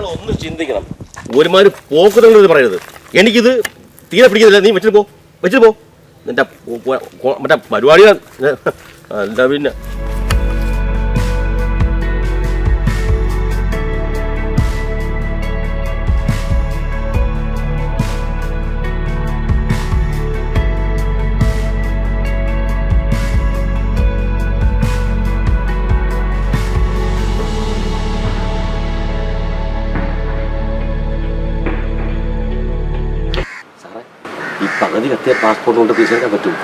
നിങ്ങൾ ഒന്ന് ചിന്തിക്കണം. ഒരുമാതിരി പോക്കുകൾ പറയരുത്. എനിക്കിത് തീരെ പിടിക്കുന്നില്ല. നീ വെച്ചിട്ട് പോ. നിന്റെ മറ്റേ പരിപാടികൾ എന്താ പിന്നെ. ഈ പകുതി കത്തിയ പാസ്പോർട്ട് കൊണ്ട് തിരിച്ചെടുക്കാൻ പറ്റുമോ?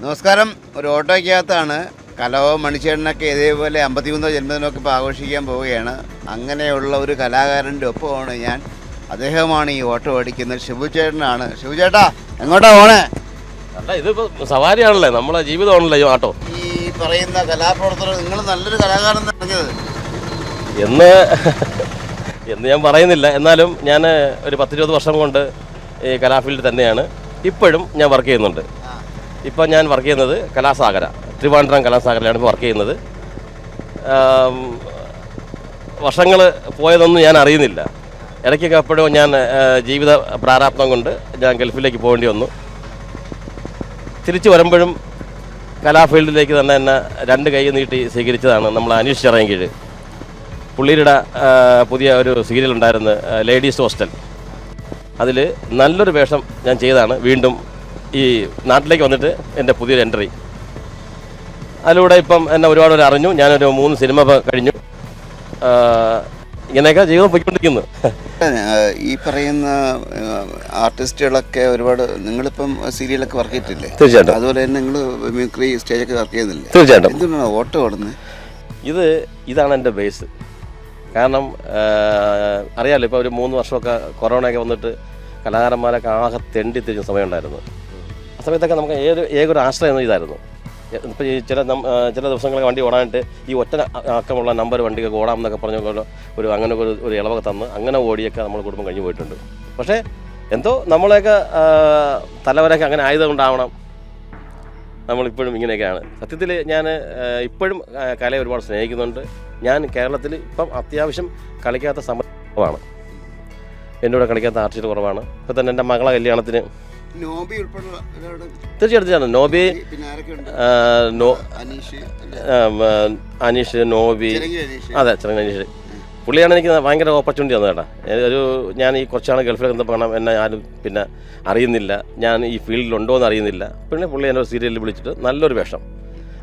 നമസ്കാരം. ഒരു ഓട്ടോയ്ക്കകത്താണ്. കലവോ മണിച്ചേട്ടനൊക്കെ ഇതേപോലെ 53 ജന്മദിനമൊക്കെ ഇപ്പോൾ ആഘോഷിക്കാൻ പോവുകയാണ്. അങ്ങനെയുള്ള ഒരു കലാകാരൻ്റെ ഒപ്പമാണ് ഞാൻ. അദ്ദേഹമാണ് ഈ ഓട്ടോ ഓടിക്കുന്നത്. ഷിബുചേട്ടനാണ്. ഷിബുചേട്ടാ, എങ്ങോട്ടാ പോണേ? അല്ല, ഇതിപ്പോൾ സവാരിയാണല്ലേ, നമ്മളെ ജീവിതമാണല്ലോ ഈ ഓട്ടോ. ഈ പറയുന്ന കലാപ്രവർത്തനം നിങ്ങൾ നല്ലൊരു കലാകാരൻ പറഞ്ഞത് എന്ന് ഞാൻ പറയുന്നില്ല. എന്നാലും ഞാൻ ഒരു 10-20 വർഷം കൊണ്ട് ഈ കലാഫീൽഡ് തന്നെയാണ്. ഇപ്പോഴും ഞാൻ വർക്ക് ചെയ്യുന്നുണ്ട്. ഇപ്പോൾ ഞാൻ വർക്ക് ചെയ്യുന്നത് കലാസാഗര, ട്രിവാൻഡ്രം കലാസാഗരയിലാണ് ഇപ്പോൾ വർക്ക് ചെയ്യുന്നത്. വർഷങ്ങൾ പോയതൊന്നും ഞാൻ അറിയുന്നില്ല. ഇടയ്ക്കൊക്കെ എപ്പോഴും ഞാൻ ജീവിത പ്രാരാബ്ദം കൊണ്ട് ഞാൻ ഗൾഫിലേക്ക് പോകേണ്ടി വന്നു. തിരിച്ചു വരുമ്പോഴും കലാഫീൽഡിലേക്ക് തന്നെ എന്നെ 2 കൈ നീട്ടി സ്വീകരിച്ചതാണ് നമ്മൾ അനീഷ് ചിറയൻകീഴ്. പുള്ളിയുടെ പുതിയ ഒരു സീരിയൽ ഉണ്ടായിരുന്നു, ലേഡീസ് ഹോസ്റ്റൽ. അതിൽ നല്ലൊരു വേഷം ഞാൻ ചെയ്താണ് വീണ്ടും ഈ നാട്ടിലേക്ക് വന്നിട്ട് എൻ്റെ പുതിയൊരു എൻട്രി. അതിലൂടെ ഇപ്പം എന്നെ ഒരുപാട് പേര് അറിഞ്ഞു. ഞാനൊരു 3 സിനിമ കഴിഞ്ഞു. ഇങ്ങനെയൊക്കെ ജീവിതം പോയിക്കൊണ്ടിരിക്കുന്നു. ഈ പറയുന്ന ആർട്ടിസ്റ്റുകളൊക്കെ ഒരുപാട്, നിങ്ങളിപ്പം സീരിയലൊക്കെ വർക്ക് ചെയ്തിട്ടില്ലേ? തീർച്ചയായിട്ടും. അതുപോലെ തന്നെ നിങ്ങൾ മിമിക്രി സ്റ്റേജൊക്കെ വർക്ക് ചെയ്യുന്നില്ലേ? തീർച്ചയായിട്ടും. എന്തുകൊണ്ടാണ് ഓട്ടോ ഓടുന്നത്? ഇതാണ് എൻ്റെ ബേസ്. കാരണം അറിയാമല്ലോ, ഇപ്പോൾ ഒരു 3 വർഷമൊക്കെ കൊറോണയൊക്കെ വന്നിട്ട് കലാകാരന്മാരൊക്കെ ആകെ തെണ്ടി തിരിഞ്ഞ സമയമുണ്ടായിരുന്നു. ആ സമയത്തൊക്കെ നമുക്ക് ഏതൊരു ആശ്രയം ഇതായിരുന്നു. ഇപ്പോൾ ഈ ചില ദിവസങ്ങളൊക്കെ വണ്ടി ഓടാനായിട്ട് ഈ ഒറ്റ അക്കമുള്ള നമ്പർ വണ്ടിയൊക്കെ ഓടാമെന്നൊക്കെ പറഞ്ഞ അങ്ങനെ ഒരു ഇളവൊക്കെ തന്ന് അങ്ങനെ ഓടിയൊക്കെ നമ്മൾ കുടുംബം കഴിഞ്ഞു പോയിട്ടുണ്ട്. പക്ഷേ എന്തോ നമ്മളെയൊക്കെ തലവരൊക്കെ അങ്ങനെ ആയതുകൊണ്ടാവണം നമ്മളിപ്പോഴും ഇങ്ങനെയൊക്കെയാണ്. സത്യത്തിൽ ഞാൻ ഇപ്പോഴും കലയെ ഒരുപാട് സ്നേഹിക്കുന്നുണ്ട്. ഞാൻ കേരളത്തിൽ ഇപ്പം അത്യാവശ്യം കളിക്കാത്ത സമയമാണ്. എൻ്റെ കൂടെ കളിക്കാത്ത ആർട്ടിസ്റ്റ് കുറവാണ്. ഇപ്പം തന്നെ എൻ്റെ മകളെ കല്യാണത്തിന് തീർച്ചയായിട്ടും നോബി, അനീഷ്, നോബി, അതെ, ചെറുങ്ങ അനീഷ്. പുള്ളിയാണ് എനിക്ക് ഭയങ്കര ഓപ്പർച്യൂണിറ്റി തന്നത് കേട്ടോ. ഞാൻ ഈ കുറച്ചാണ് ഗൾഫിലൊക്കെ എന്തപ്പോൾ എന്നെ ആരും പിന്നെ അറിയുന്നില്ല, ഞാൻ ഈ ഫീൽഡിലുണ്ടോ എന്ന് അറിയുന്നില്ല. പിന്നെ പുള്ളി എന്നെ ഒരു സീരിയലിൽ വിളിച്ചിട്ട് നല്ലൊരു വേഷം,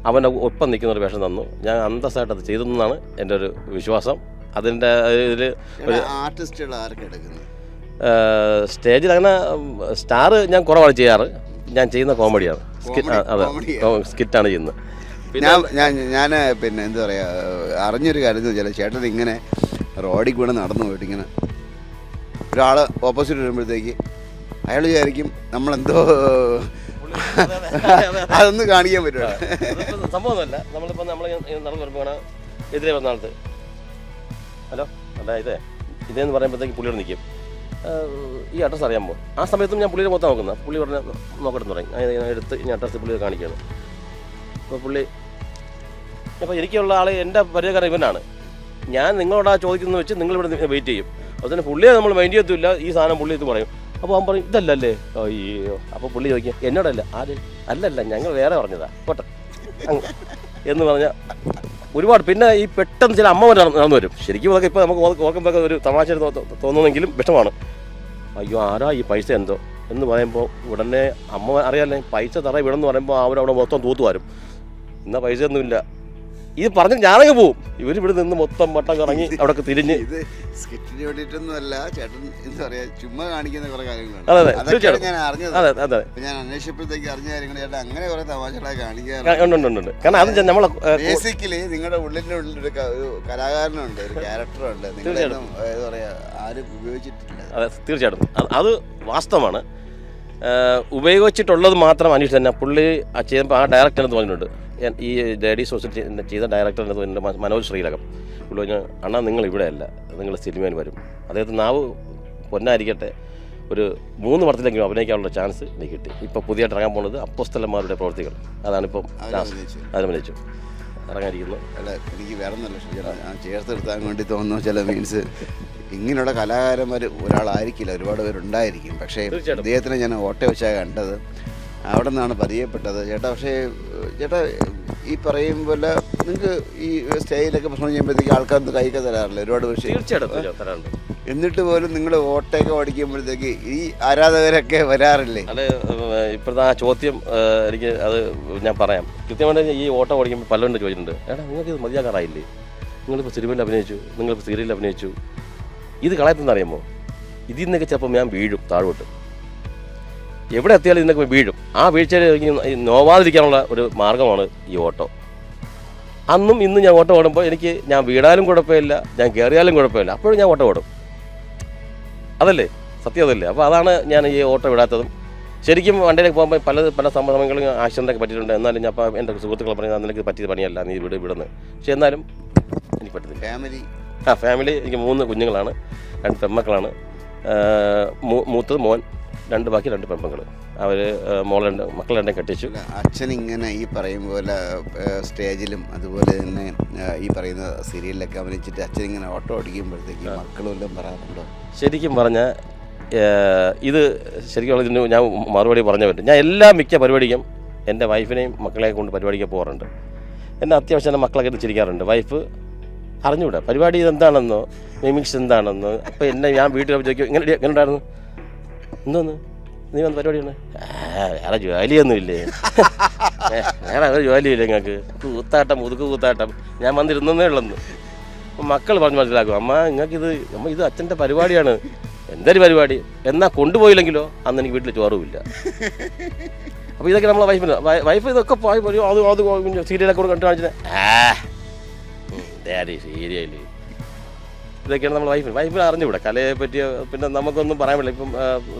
അവൻ്റെ ഒപ്പം നിൽക്കുന്ന ഒരു വേഷം തന്നു. ഞാൻ അന്തസ്സായിട്ട് അത് ചെയ്തു എന്നാണ് എൻ്റെ ഒരു വിശ്വാസം. അതിൻ്റെ ഇതിൽ ഒരു ആർട്ടിസ്റ്റുകൾ ആരൊക്കെ എടുക്കുന്നത് സ്റ്റേജിൽ അങ്ങനെ സ്റ്റാർ ഞാൻ കുറവാണ് ചെയ്യാറ്. ഞാൻ ചെയ്യുന്ന കോമഡിയാണ്, അതെ, സ്കിറ്റാണ് ചെയ്യുന്നത്. ഞാൻ പിന്നെ എന്താ പറയുക, അറിഞ്ഞൊരു കാര്യം എന്ന് വെച്ചാൽ ചേട്ടൻ ഇങ്ങനെ റോഡിൽ കൂടെ നടന്നു പോയിട്ട് ഇങ്ങനെ ഒരാൾ ഓപ്പോസിറ്റ് വരുമ്പോഴത്തേക്ക് അയാൾ വിചാരിക്കും നമ്മളെന്തോ അതൊന്ന് കാണിക്കാൻ പറ്റുമോ? സംഭവമൊന്നുമല്ല. നമ്മളിപ്പോൾ നമ്മൾ നടന്നു വരുമ്പോൾ എതിരെ വന്ന ആളത്ത് ഹലോ അല്ല ഇതേന്ന് പറയുമ്പോഴത്തേക്ക് പുള്ളിയോട് നിൽക്കും, ഈ അഡ്രസ്സ് അറിയാമോ? ആ സമയത്തും ഞാൻ പുള്ളിയുടെ മൊത്തം നോക്കുന്നത്. പുള്ളി പറഞ്ഞാൽ നോക്കട്ടെ തുടങ്ങി. എടുത്ത് ഈ അഡ്രസ്സ് പുള്ളി കാണിക്കുകയാണ്. അപ്പോൾ പുള്ളി അപ്പോൾ എനിക്കുള്ള ആൾ എൻ്റെ പരിചയക്കാരൻ ഇവനാണ്. ഞാൻ നിങ്ങളോട് ചോദിക്കുന്നത് വെച്ച് നിങ്ങളിവിടെ വെയിറ്റ് ചെയ്യും. അതുതന്നെ പുള്ളിയെ നമ്മൾ മൈൻഡ് ചെയ്യത്തില്ല. ഈ സാധനം പുള്ളി ഇത് പറയും. അപ്പോൾ അവൻ പറയും ഇതല്ലല്ലേ. അയ്യോ. അപ്പോൾ പുള്ളി ചോദിക്കും എന്നോടല്ല, ആര്? അല്ലല്ല, ഞങ്ങൾ വേറെ പറഞ്ഞതാ പോട്ടെ എന്ന് പറഞ്ഞാൽ ഒരുപാട്. പിന്നെ ഈ പെട്ടെന്ന് ചില അമ്മമാർ നടന്നു വരും. ശരിക്കും അതൊക്കെ ഇപ്പോൾ നമുക്ക് ഓർക്കുമ്പോൾ ഒരു തമാശ തോന്നുമെങ്കിലും വിഷമാണ്. അയ്യോ ആരാ ഈ പൈസ എന്തോ എന്ന് പറയുമ്പോൾ ഉടനെ അമ്മ അറിയാമല്ലേ, പൈസ തറ വിടെന്ന് പറയുമ്പോൾ അവരവിടെ മൊത്തം തൂത്തു വരും. എന്നാൽ പൈസ ഒന്നുമില്ല. ഇത് പറഞ്ഞ് ഞാനങ്ങ് പോവും. ഇവരിവിടെ നിന്ന് മൊത്തം വട്ടം കറങ്ങി അവിടെ തിരിഞ്ഞ്. ഇത് സ്കിറ്റിന് വേണ്ടിയിട്ടൊന്നുമല്ല ചേട്ടൻ, എന്താ പറയാ, ചുമ്മാ കാണിക്കുന്ന കുറെ കാര്യങ്ങളാണ്. അതെ, ഞാൻ അറിഞ്ഞത്. അതെ അതെ, ഞാൻ അന്വേഷിച്ചപ്പോഴത്തേക്ക് അറിഞ്ഞ കാര്യങ്ങൾ ചേട്ടൻ അങ്ങനെ കുറെ തമാശകളായി കാണിക്കാറുണ്ട്. ഉണ്ട്. കാരണം അത് നമ്മളെ ബേസിക്കലി നിങ്ങളുടെ ഉള്ളിലൊരു കലാകാരനുണ്ട്, ഒരു ക്യാരക്ടറുണ്ട്. നിങ്ങളൊന്നും എന്താ പറയാ ആരും ഉപയോഗിച്ചിട്ടില്ല. അതെ, തീർച്ചയായിട്ടും അത് വാസ്തവമാണ്. ഉപയോഗിച്ചിട്ടുള്ളത് മാത്രം അനീഷ് തന്നെ. പുള്ളി ചെയ്യുമ്പോൾ ആ ഡയറക്ടർ എന്ന് പറഞ്ഞിട്ടുണ്ട്, ഈ ലേഡീസ് ഹോസ്റ്റൽ ചെയ്ത ഡയറക്ടർ എന്ന് പറഞ്ഞിട്ട് മനോജ് ശ്രീലകം. പുള്ളി പറഞ്ഞു, അണ്ണാ നിങ്ങൾ ഇവിടെ അല്ല, നിങ്ങൾ സിനിമയിൽ വരും. അദ്ദേഹത്തിന് നാവ് പൊന്നായിരിക്കട്ടെ. ഒരു 3 പടത്തിലെങ്കിലും അഭിനയിക്കാനുള്ള ചാൻസ് എനിക്ക് കിട്ടി. ഇപ്പോൾ പുതിയതായിട്ട് ഇറങ്ങാൻ പോകുന്നത് അപ്പോസ്തലന്മാരുടെ പ്രവൃത്തികൾ, അതാണിപ്പം അഭിനയിച്ചു ഇറങ്ങാനിരിക്കുന്നു. അല്ല, എനിക്ക് വേറെ നല്ല ചേർത്ത് നിർത്താൻ വേണ്ടി തോന്നുന്നു ചില മീൻസ് ഇങ്ങനെയുള്ള കലാകാരന്മാർ ഒരാളായിരിക്കില്ല, ഒരുപാട് പേരുണ്ടായിരിക്കും. പക്ഷേ അദ്ദേഹത്തിനെ ഞാൻ ഓട്ട വെച്ചാൽ കണ്ടത്, അവിടെ നിന്നാണ് പരിചയപ്പെട്ടത്. ചേട്ടാ, പക്ഷേ ചേട്ടാ ഈ പറയും പോലെ നിങ്ങൾക്ക് ഈ സ്റ്റേജിലൊക്കെ പ്രശ്നം ചെയ്യുമ്പോഴത്തേക്ക് ആൾക്കാർക്ക് കൈക്ക് തരാറില്ല ഒരുപാട് പക്ഷേ? തീർച്ചയായിട്ടും തരാറുണ്ട്. എന്നിട്ട് പോലും നിങ്ങൾ ഓട്ടയൊക്കെ ഓടിക്കുമ്പോഴത്തേക്ക് ഈ ആരാധകരൊക്കെ വരാറില്ലേ? അത് ഇപ്പോഴത്തെ ആ ചോദ്യം എനിക്ക് അത് ഞാൻ പറയാം. കൃത്യമായിട്ട് ഈ ഓട്ടം ഓടിക്കുമ്പോൾ പലരും ചോദിച്ചിട്ടുണ്ട്, ഏടാ നിങ്ങൾക്ക് ഇത് മതിയാകാറായില്ലേ, നിങ്ങളിപ്പോൾ സിനിമയിൽ അഭിനയിച്ചു, നിങ്ങളിപ്പോൾ സീരിയലിൽ അഭിനയിച്ചു, ഇത് കളയത്തെന്നറിയാമോ? ഇതിൽ നിന്നൊക്കെ ചിലപ്പോൾ ഞാൻ വീഴും താഴോട്ട്, എവിടെ എത്തിയാലും ഇതിനൊക്കെ വീഴും. ആ വീഴ്ചയിൽ നോവാതിരിക്കാനുള്ള ഒരു മാർഗ്ഗമാണ് ഈ ഓട്ടോ. അന്നും ഇന്നും ഞാൻ ഓട്ടം ഓടുമ്പോൾ ഞാൻ വീണാലും കുഴപ്പമില്ല, ഞാൻ കയറിയാലും കുഴപ്പമില്ല, അപ്പോഴും ഞാൻ ഓട്ടം ഓടും. അതല്ലേ സത്യം, അതല്ലേ? അപ്പോൾ അതാണ് ഞാൻ ഈ ഓട്ടം വിടാത്തതും. ശരിക്കും വണ്ടിയിലേക്ക് പോകുമ്പോൾ പല സമയങ്ങളും ആക്സിഡൻ്റൊക്കെ പറ്റിയിട്ടുണ്ട്. എന്നാലും ഞാൻ അപ്പോൾ എൻ്റെ സുഹൃത്തുക്കൾ പറഞ്ഞാൽ നിനക്ക് പറ്റിയത് പണിയല്ല, നീ വിടുന്നു. പക്ഷേ എന്നാലും എനിക്ക് പറ്റത്തില്ല. ഫാമിലി എനിക്ക് 3 കുഞ്ഞുങ്ങളാണ്, 2 പെൺമക്കളാണ്. മൂത്തത് മോൻ, ബാക്കി 2 പെൺമക്കൾ. അവർ മക്കൾ 2 കെട്ടിച്ചു. അച്ഛൻ ഇങ്ങനെ ഈ പറയും പോലെ സ്റ്റേജിലും അതുപോലെ തന്നെ ഈ പറയുന്ന സീരിയലിലൊക്കെ അഭിനയിച്ചിട്ട് അച്ഛൻ ഇങ്ങനെ ഓട്ടോ ഓടിക്കുമ്പോഴത്തേക്ക് മക്കളും എല്ലാം പറയാറുണ്ടോ? ശരിക്കും പറഞ്ഞാൽ ഇത് ശരിക്കും ഇതിന് ഞാൻ മറുപടി പറഞ്ഞ പറ്റും. ഞാൻ മിക്ക പരിപാടിക്കും എൻ്റെ വൈഫിനെയും മക്കളെയും കൊണ്ട് പരിപാടിക്ക് പോകാറുണ്ട്. എന്നെ അത്യാവശ്യം എൻ്റെ മക്കളൊക്കെ ചിരിക്കാറുണ്ട്. വൈഫ് അറിഞ്ഞുകൂടാ പരിപാടി ഇതെന്താണെന്നോ മിമിക്സ് എന്താണെന്നോ. അപ്പോൾ ഞാൻ വീട്ടിൽ ചോദിക്കും, എങ്ങനെ ഉണ്ടായിരുന്നു, എന്തോന്ന് നീ വന്ന് പരിപാടിയാണ്? വേറെ ജോലിയൊന്നുമില്ലേ? വേറെ ഒരു ജോലിയില്ല നിങ്ങൾക്ക്, മുതുക്ക് കൂത്താട്ടം, ഞാൻ വന്നിരുന്നേ ഉള്ളെന്ന്. അപ്പം മക്കൾ പറഞ്ഞ് മനസ്സിലാക്കും, അമ്മ ഇത് അച്ഛൻ്റെ പരിപാടിയാണ്. എന്തൊരു പരിപാടി എന്നാൽ കൊണ്ടുപോയില്ലെങ്കിലോ അന്ന് എനിക്ക് വീട്ടിൽ ചോറുമില്ല. അപ്പോൾ ഇതൊക്കെ നമ്മളെ വൈഫ് ഇതൊക്കെ അത് സീരിയലൊക്കെ കണ്ടു കാണിച്ചത് സീരിയൽ ഇതൊക്കെയാണ് നമ്മൾ വൈഫിന് അറിഞ്ഞുകൂടെ കലയെ പറ്റി. പിന്നെ നമുക്കൊന്നും പറയാൻ പറ്റില്ല. ഇപ്പം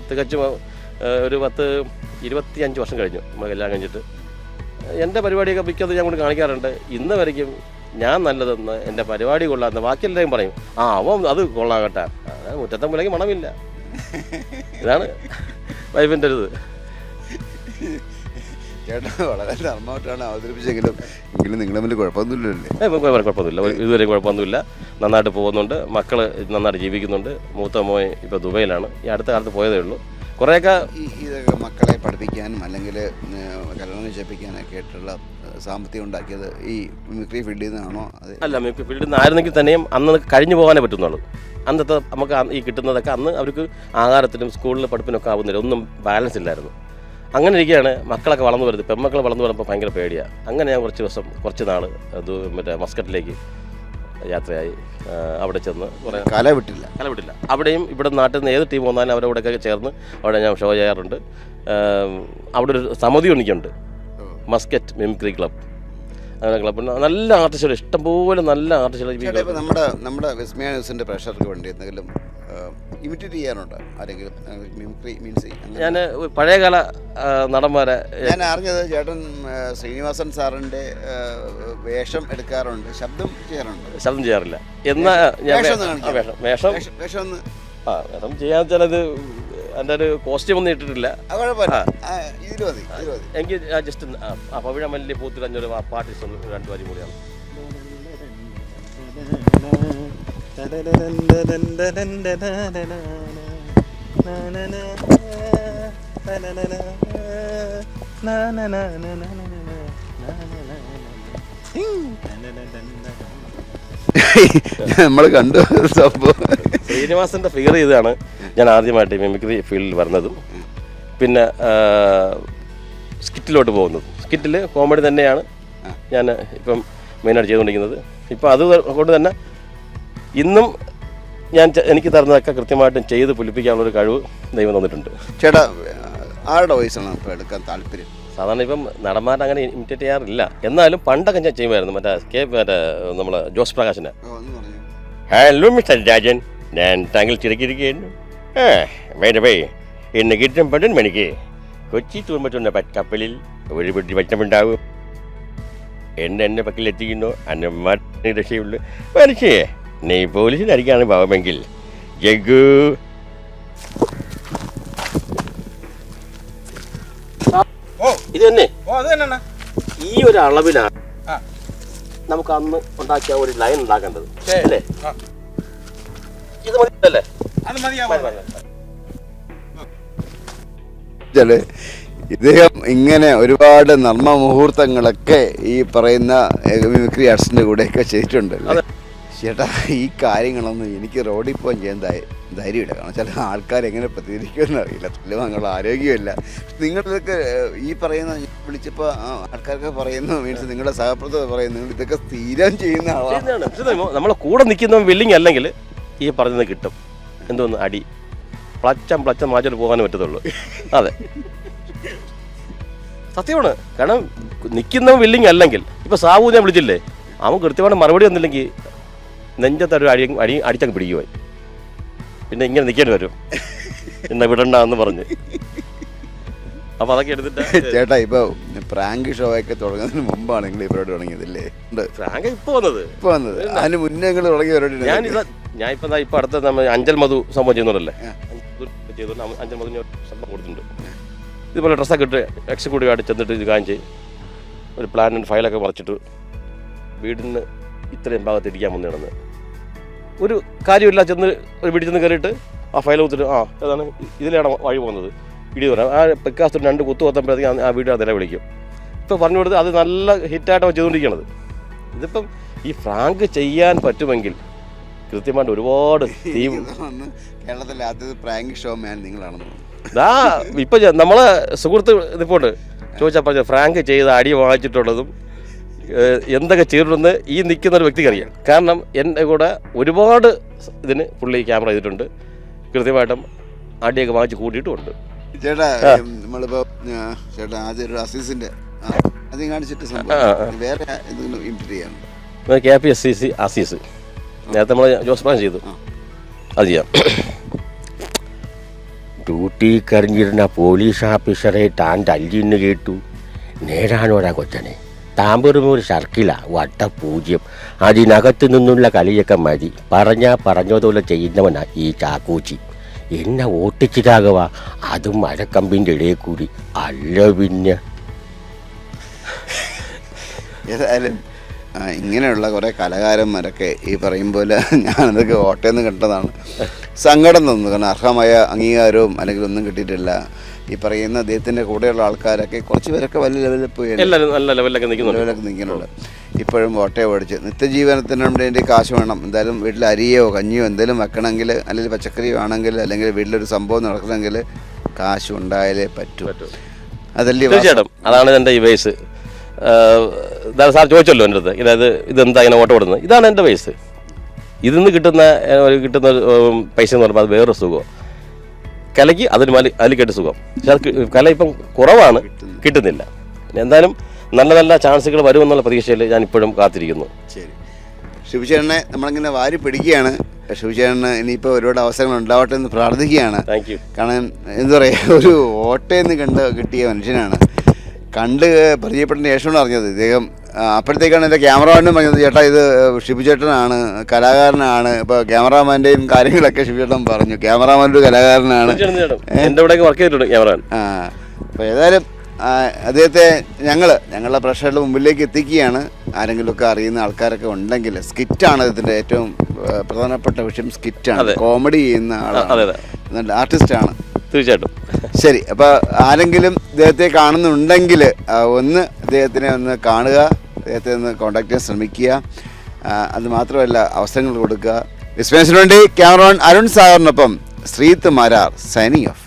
തികച്ചും ഒരു 25 വർഷം കഴിഞ്ഞു നമ്മൾ കല്യാണം കഴിഞ്ഞിട്ട്. എൻ്റെ പരിപാടിയൊക്കെ മിക്കത് ഞാൻ കൊണ്ട് കാണിക്കാറുണ്ട്. ഇന്ന് വരയ്ക്കും ഞാൻ നല്ലതെന്ന്, എൻ്റെ പരിപാടി കൊള്ളാമെന്ന് ബാക്കിയെല്ലാവരും പറയും. അവൻ അത് കൊള്ളാകട്ടെ, മുറ്റത്തെ മുലയ്ക്ക് മണമില്ല. ഇതാണ് വൈഫിൻ്റെ ഒരു ഇത്. ചേട്ടാ വളരെ നർമ്മമായിട്ടാണ് അവതരിപ്പിച്ചെങ്കിലും നിങ്ങളെ മുന്നിൽ കുഴപ്പമൊന്നുമില്ലല്ലേ? കുഴപ്പമൊന്നുമില്ല, ഇതുവരെ കുഴപ്പമൊന്നുമില്ല. നന്നായിട്ട് പോകുന്നുണ്ട്, മക്കൾ നന്നായിട്ട് ജീവിക്കുന്നുണ്ട്. മൂത്ത മോൻ ഇപ്പോൾ ദുബൈയിലാണ്, ഈ അടുത്ത കാലത്ത് പോയതേ ഉള്ളൂ. കുറേയൊക്കെ ഇതൊക്കെ മക്കളെ പഠിപ്പിക്കാനും അല്ലെങ്കിൽ കല്യാണം നിശ്ചയിപ്പിക്കാനൊക്കെ ആയിട്ടുള്ള സാമ്പത്തികം ഉണ്ടാക്കിയത് ഈ മിമിക്രി ഫീൽഡിൽ നിന്നാണോ? അല്ല, മിമിക്രി ഫീൽഡിൽ നിന്നായിരുന്നെങ്കിൽ തന്നെയും അന്ന് കഴിഞ്ഞു പോകാനേ പറ്റുന്നുള്ളൂ. അന്നത്തെ നമുക്ക് ഈ കിട്ടുന്നതൊക്കെ അന്ന് അവർക്ക് ആഹാരത്തിനും സ്കൂളിലെ പഠിപ്പിനൊക്കെ ആവുന്നില്ല, ഒന്നും ബാലൻസ് ഇല്ലായിരുന്നു. അങ്ങനെ ഇരിക്കുകയാണ് മക്കളൊക്കെ വളർന്നു വരുന്നത്. പെൺമക്കൾ വളർന്നു വരുമ്പോൾ ഭയങ്കര പേടിയാണ്. അങ്ങനെ ഞാൻ കുറച്ച് നാൾ മസ്കറ്റിലേക്ക് യാത്രയായി. അവിടെ ചെന്ന് കുറേ കല വിട്ടില്ല. അവിടെയും ഇവിടെ നാട്ടിൽ നിന്ന് ഏത് ടീം വന്നാലും അവരോടൊക്കെ ചേർന്ന് അവിടെ ഞാൻ ഷോ ചെയ്യാറുണ്ട്. അവിടെ ഒരു സമിതി എനിക്കുണ്ട്, മസ്കറ്റ് മിമിക്രി ക്ലബ്. അങ്ങനെ ക്ലബ്ബുണ്ട്. നല്ല ആർട്ടിസ്റ്റുകൾ, ഇഷ്ടംപോലെ നല്ല ആർട്ടിസ്റ്റുകൾ. ഇപ്പോൾ നമ്മുടെ വിസ്മയ ന്യൂസിൻ്റെ പ്രേക്ഷകർക്ക് വേണ്ടി എന്തെങ്കിലും ഇമിറ്റേറ്റ് ചെയ്യാനുണ്ടോ ആരെങ്കിലും? മിമിക്രി മീൻസ് ഞാൻ പഴയകാല നടന്മാരെ ഞാൻ അറിഞ്ഞത് ചേട്ടൻ ശ്രീനിവാസൻ സാറിൻ്റെ വേഷം എടുക്കാറുണ്ട്, ശബ്ദം ചെയ്യാറില്ല. എന്നാ വേഷം ചെയ്യാൻ ചിലത് എൻ്റെ ഒരു കോസ്റ്റ്യൂം ഒന്നും ഇട്ടിട്ടില്ല. എനിക്ക് ജസ്റ്റ് പവിഴമല്ലി പൂത്തിരഞ്ഞൊരു പാർട്ടിസ്റ്റ് 2 വരി കൂടിയാണ്. നമ്മൾ കണ്ടു സംഭവം. ശ്രീനിവാസന്റെ ഫിഗർ ചെയ്താണ് ഞാൻ ആദ്യമായിട്ട് മിമിക്രി ഫീൽഡിൽ വരുന്നതും പിന്നെ സ്കിറ്റിലോട്ട് പോകുന്നത്. സ്കിറ്റിൽ കോമഡി തന്നെയാണ് ഞാൻ ഇപ്പം മെയിനായിട്ട് ചെയ്തുകൊണ്ടിരിക്കുന്നത്. ഇപ്പം അതുകൊണ്ട് തന്നെ ഇന്നും എനിക്ക് തരുന്നതൊക്കെ കൃത്യമായിട്ടും ചെയ്ത് പുലിപ്പിക്കാനുള്ളൊരു കഴിവ് ദൈവം തന്നിട്ടുണ്ട്. ചേട്ടാ ആരുടെ വോയിസാണ് ഇപ്പോൾ എടുക്കാൻ താല്പര്യം? സാധാരണ ഇപ്പം നടന്മാരെ അങ്ങനെ ഇമിറ്റേറ്റ് ചെയ്യാറില്ല, എന്നാലും പണ്ടൊക്കെ ഞാൻ ചെയ്യുമായിരുന്നു. മറ്റേ നമ്മളെ ജോസ് പ്രകാശിനെ. ഹലോ മിസ്റ്റർ രാജൻ, ഞാൻ താങ്കൾ ചിരക്കിയിരിക്കുന്നു. ഇന്ന് കിട്ടും 11 മണിക്ക് കൊച്ചി തുറമുറ്റുന്ന കപ്പലിൽ ഒരു പെട്ടി ഭക്ഷണമുണ്ടാവും. എന്നെ പക്കലെത്തിക്കുന്നു, അന്നമാരുടെ രക്ഷയുള്ളൂ. മനുഷ്യേ, നീ പോലീസിനടിക്കാണ് ഭാവമെങ്കിൽ ജഗ്ഗു ഇത് തന്നെ ഓ അത് തന്നെ ഈ ഒരു അളവിലാണ് നമുക്ക് അന്ന് ഉണ്ടാക്കിയ ഒരു ലൈൻ ഉണ്ടാക്കേണ്ടത് അല്ലേ? ഇത് മതിയല്ലേ? അത് മതിയാ ഇദ്ദേഹം ഇങ്ങനെ ഒരുപാട് നർമ്മ മുഹൂർത്തങ്ങളൊക്കെ ഈ പറയുന്ന മിമിക്രി ആർട്സിൻ്റെ കൂടെയൊക്കെ ചെയ്തിട്ടുണ്ടല്ലോ. ചേട്ടാ ഈ കാര്യങ്ങളൊന്നും എനിക്ക് റോഡിൽ പോകാൻ ചെയ്യാൻ ധൈര്യമില്ല. കാരണം ചില ആൾക്കാർ എങ്ങനെ പ്രതികരിക്കുമെന്ന് അറിയില്ല. തല്ലുവാങ്ങുള്ള ആരോഗ്യമില്ല. നിങ്ങളിതൊക്കെ ഈ പറയുന്ന വിളിച്ചപ്പോൾ ആൾക്കാർക്ക് പറയുന്നു, മീൻസ് നിങ്ങളുടെ സഹപ്രവർത്തകർ പറയുന്നു നിങ്ങൾ ഇതൊക്കെ സ്ഥിരം ചെയ്യുന്ന ആളാണ്. നമ്മളെ കൂടെ നിൽക്കുന്ന വില്ലിങ് അല്ലെങ്കിൽ ഈ പറഞ്ഞത് കിട്ടും. എന്തോന്ന് അടി പ്ലച്ചം മാറ്റിട്ട് പോകാനേ പറ്റത്തുള്ളൂ. അതെ സത്യമാണ്. കാരണം നിൽക്കുന്നവൻ വില്ലിങ് അല്ലെങ്കിൽ ഇപ്പോൾ സാവു ഞാൻ വിളിച്ചില്ലേ, അവൻ കൃത്യമായിട്ട് മറുപടി വന്നില്ലെങ്കിൽ നെഞ്ചത്തൊരു അടിച്ചങ്ങ് പിടിക്കുവായി. പിന്നെ ഇങ്ങനെ നിൽക്കേണ്ടി വരും എന്നെ വിടണ്ടെന്ന് പറഞ്ഞ്. അപ്പോൾ അതൊക്കെ എടുത്തിട്ട് ചേട്ടാ ഇപ്പോൾ പ്രാങ്ക് ഷോ ഒക്കെ തുടങ്ങുന്നതിന് മുമ്പാണ് നിങ്ങൾ ഈ പരിപാടി തുടങ്ങിയതല്ലേ? പ്രാങ്ക് ഇപ്പോൾ വന്നത് അതിന് മുന്നേ നിങ്ങൾ തുടങ്ങിയ പരിപാടി. ഞാൻ ഇപ്പം അടുത്ത നമ്മൾ അഞ്ചൽ മധു സംഭവം ചെയ്യുന്നുണ്ടല്ലേ, അഞ്ചൽ മധു സംഭവം കൊടുത്തിട്ടുണ്ട്. ഇതുപോലെ ഡ്രസ്സൊക്കെ ഇട്ട് എക്സിക്യൂട്ടീവ് ആയിട്ട് ചെന്നിട്ട് ഇത് കാണിച്ച് ഒരു പ്ലാൻ ആൻഡ് ഫയലൊക്കെ മറിച്ചിട്ട് വീടിന് ഇത്രയും ഭാഗത്ത് ഇരിക്കാൻ വന്ന് കിടന്ന് ഒരു കാര്യമില്ല. ചെന്ന് ഒരു വീട്ടിൽ ചെന്ന് കയറിയിട്ട് ആ ഫയൽ കുത്തിട്ട് ഏതാണ് ഇതിലാണ് വഴി പോകുന്നത് ഇടി പറയാം. ആ പെക്കാസ്റ്റിന് 2 കുത്തു കൊത്തുമ്പോഴത്തേക്കും ആ വീട് അതിനെ വിളിക്കും. ഇപ്പോൾ പറഞ്ഞു കൊടുത്ത് അത് നല്ല ഹിറ്റായിട്ടാണ് ചെയ്തുകൊണ്ടിരിക്കുന്നത്. ഇതിപ്പം ഈ ഫ്രാങ്ക് ചെയ്യാൻ പറ്റുമെങ്കിൽ കൃത്യമായിട്ട് ഒരുപാട് കേരളത്തിലെ ആദ്യത്തെ പ്രാങ്ക് ഷോ മാൻ നിങ്ങളാണെന്ന്. ഇപ്പം നമ്മളെ സുഹൃത്ത് ഇതിപ്പോണ്ട് ചോദിച്ചാൽ പറഞ്ഞ ഫ്രാങ്ക് ചെയ്ത് അടി വാങ്ങിച്ചിട്ടുള്ളതും എന്തൊക്കെ ചെയ്തിട്ടുണ്ടെന്ന് ഈ നിൽക്കുന്ന ഒരു വ്യക്തിക്ക് അറിയാം. കാരണം എൻ്റെ കൂടെ ഒരുപാട് ഇതിന് പുള്ളി ക്യാമറ ചെയ്തിട്ടുണ്ട്. കൃത്യമായിട്ടും അടിയൊക്കെ വാങ്ങിച്ച് കൂട്ടിയിട്ടുമുണ്ട്. ചേട്ടാ നമ്മളിപ്പോൾ ചേട്ടാ ആദ്യം ഒരു അസീസിൻ്റെ അത് കാണിച്ചിട്ട് വേറെ എന്തെങ്കിലും ഇമ്പ്രൂവ് ചെയ്യാനുണ്ട്? KPSCC അസീസ് നേരത്തെ നമ്മൾ ജോസ് പ്രാൻ ചെയ്തു, അത് ചെയ്യാം. ഡ്യൂട്ടി കഴിഞ്ഞിരുന്ന പോലീസ് ഓഫീസറെ താൻ തല്ലിന്ന് കേട്ടു. നേരാണോടാ കൊച്ചനെ, താമ്പൂർമൂർ സർക്കിളാ വട്ട 0. അതിനകത്ത് നിന്നുള്ള കളിയൊക്കെ മതി. പറഞ്ഞതുപോലെ ചെയ്യുന്നവനാ ഈ ചാക്കൂച്ചി. എന്നെ ഓട്ടിച്ചിട്ടാകുക, അതും മരക്കമ്പിൻ്റെ ഇടയിൽ കൂടി. അല്ല പിന്നെ ഏതായാലും ഇങ്ങനെയുള്ള കുറേ കലാകാരന്മാരൊക്കെ ഈ പറയും പോലെ ഞാനതൊക്കെ ഓട്ടയെന്ന് കണ്ടതാണ്. സങ്കടം തോന്നുന്നു. കാരണം അർഹമായ അംഗീകാരവും അല്ലെങ്കിൽ ഒന്നും കിട്ടിയിട്ടില്ല. ഈ പറയുന്ന അദ്ദേഹത്തിൻ്റെ കൂടെയുള്ള ആൾക്കാരൊക്കെ കുറച്ച് പേരൊക്കെ വലിയ ലെവലിൽ പോയി നല്ല ലെവലൊക്കെ നിൽക്കുന്നുണ്ട്. ഇപ്പോഴും ഓട്ടയെ ഓടിച്ച് നിത്യജീവനത്തിന് വേണ്ടി കാശ് വേണം. എന്തായാലും വീട്ടിൽ അരിയോ കഞ്ഞിയോ എന്തെങ്കിലും വെക്കണമെങ്കിൽ, അല്ലെങ്കിൽ പച്ചക്കറിയോ ആണെങ്കിൽ, അല്ലെങ്കിൽ വീട്ടിലൊരു സംഭവം നടക്കണമെങ്കിൽ കാശ് ഉണ്ടായാലേ പറ്റൂ. അതല്ലേ തീർച്ചയായിട്ടും. അതാണ് എൻ്റെ ഈ വയസ്സ്. സാർ ചോദിച്ചല്ലോ എൻ്റെ അടുത്ത്, ഇതായത് ഇതെന്താ ഇങ്ങനെ ഓട്ടം ഓടുന്നത്. ഇതാണ് എൻ്റെ വയസ്സ്. ഇതിന്ന് കിട്ടുന്ന പൈസ എന്ന് പറയുമ്പോൾ അത് വേറൊരു സുഖം. കലയ്ക്ക് അതിൽ കേട്ട് സുഖം. പക്ഷെ അത് കല ഇപ്പം കുറവാണ്, കിട്ടുന്നില്ല. എന്തായാലും നല്ല നല്ല ചാൻസുകൾ വരുമെന്നുള്ള പ്രതീക്ഷയിൽ ഞാൻ ഇപ്പോഴും കാത്തിരിക്കുന്നു. ശരി, ശിവചേട്ടനെ നമ്മളിങ്ങനെ വാരി പിടിക്കുകയാണ്. ശിവചേട്ടന് ഇനിയിപ്പോൾ ഒരുപാട് അവസരങ്ങൾ ഉണ്ടാവട്ടെ എന്ന് പ്രാർത്ഥിക്കുകയാണ്. Thank you. കാരണം എന്താ പറയുക, ഒരു ഓട്ടയെന്ന് കിട്ടിയ മനുഷ്യനാണ്. കണ്ട് പരിചയപ്പെട്ടതിന് ശേഷമാണ് അറിഞ്ഞത് ഇദ്ദേഹം. അപ്പോഴത്തേക്കാണ് എൻ്റെ ക്യാമറമാനും പറഞ്ഞത്, ചേട്ടാ ഇത് ഷിബുചേട്ടനാണ്, കലാകാരനാണ്. ഇപ്പോൾ ക്യാമറാമാൻ്റെയും കാര്യങ്ങളൊക്കെ ഷിബുചേട്ടൻ പറഞ്ഞു. ക്യാമറാമാൻ്റെ ഒരു കലാകാരനാണ്. എൻ്റെ ഇവിടെ വർക്ക് ചെയ്തിട്ടുണ്ട് ക്യാമറമാൻ. അപ്പോൾ ഏതായാലും അദ്ദേഹത്തെ ഞങ്ങളുടെ പ്രേക്ഷകരുടെ മുമ്പിലേക്ക് എത്തിക്കുകയാണ്. ആരെങ്കിലുമൊക്കെ അറിയുന്ന ആൾക്കാരൊക്കെ ഉണ്ടെങ്കിൽ. സ്കിറ്റാണ് ഇതിൻ്റെ ഏറ്റവും പ്രധാനപ്പെട്ട വിഷയം. സ്കിറ്റാണ്, കോമഡി ചെയ്യുന്ന ആളാണ്, നല്ല ആർട്ടിസ്റ്റാണ്. തീർച്ചയായിട്ടും. ശരി, അപ്പോൾ ആരെങ്കിലും ഇദ്ദേഹത്തെ കാണുന്നുണ്ടെങ്കിൽ ഒന്ന് അദ്ദേഹത്തിനെ ഒന്ന് കാണുക, അദ്ദേഹത്തെ ഒന്ന് കോൺടാക്ട് ചെയ്യാൻ ശ്രമിക്കുക. അത് മാത്രമല്ല അവസരങ്ങൾ കൊടുക്കുക. വിസ്മയസിന് വേണ്ടി ക്യാമറമാൻ അരുൺ സാഗറിനൊപ്പം ശ്രീത്ത് മാരാർ സൈനിങ് ഓഫ്.